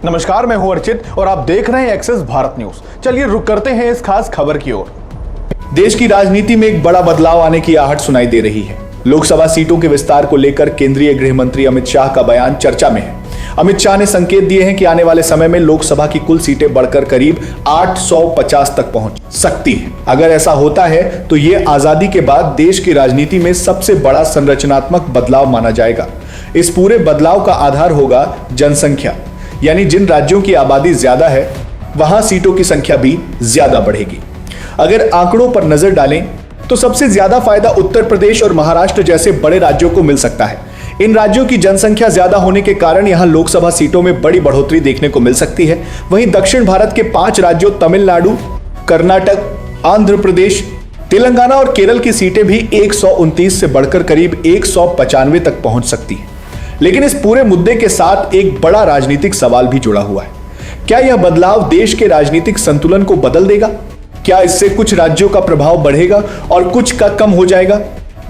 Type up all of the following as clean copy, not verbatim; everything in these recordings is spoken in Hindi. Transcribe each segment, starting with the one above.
नमस्कार, मैं हूं अर्चित और आप देख रहे हैं एक्सेस भारत न्यूज। चलिए रुक करते हैं इस खास खबर की ओर। देश की राजनीति में एक बड़ा बदलाव आने की आहट सुनाई दे रही है। लोकसभा सीटों के विस्तार को लेकर केंद्रीय गृह मंत्री अमित शाह का बयान चर्चा में है। अमित शाह ने संकेत दिए हैं कि आने वाले समय में लोकसभा की कुल सीटें बढ़कर करीब 850 तक पहुंच सकती है। अगर ऐसा होता है तो ये आजादी के बाद देश की राजनीति में सबसे बड़ा संरचनात्मक बदलाव माना जाएगा। इस पूरे बदलाव का आधार होगा जनसंख्या, यानी जिन राज्यों की आबादी ज्यादा है वहां सीटों की संख्या भी ज्यादा बढ़ेगी। अगर आंकड़ों पर नजर डालें तो सबसे ज्यादा फायदा उत्तर प्रदेश और महाराष्ट्र जैसे बड़े राज्यों को मिल सकता है। इन राज्यों की जनसंख्या ज्यादा होने के कारण यहां लोकसभा सीटों में बड़ी बढ़ोतरी देखने को मिल सकती है। वहीं दक्षिण भारत के 5 राज्यों तमिलनाडु, कर्नाटक, आंध्र प्रदेश, तेलंगाना और केरल की सीटें भी 129 से बढ़कर करीब 195 तक पहुंच सकती हैं। लेकिन इस पूरे मुद्दे के साथ एक बड़ा राजनीतिक सवाल भी जुड़ा हुआ है। क्या यह बदलाव देश के राजनीतिक संतुलन को बदल देगा? क्या इससे कुछ राज्यों का प्रभाव बढ़ेगा और कुछ का कम हो जाएगा?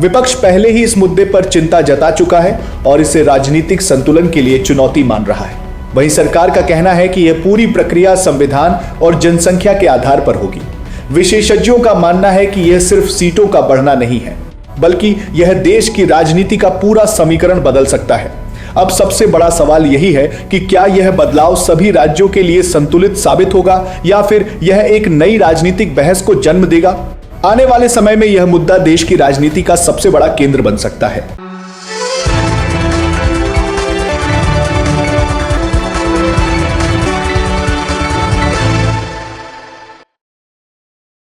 विपक्ष पहले ही इस मुद्दे पर चिंता जता चुका है और इसे राजनीतिक संतुलन के लिए चुनौती मान रहा है। वहीं सरकार का कहना है कि यह पूरी प्रक्रिया संविधान और जनसंख्या के आधार पर होगी। विशेषज्ञों का मानना है कि यह सिर्फ सीटों का बढ़ना नहीं है, बल्कि यह देश की राजनीति का पूरा समीकरण बदल सकता है। अब सबसे बड़ा सवाल यही है कि क्या यह बदलाव सभी राज्यों के लिए संतुलित साबित होगा या फिर यह एक नई राजनीतिक बहस को जन्म देगा? आने वाले समय में यह मुद्दा देश की राजनीति का सबसे बड़ा केंद्र बन सकता है।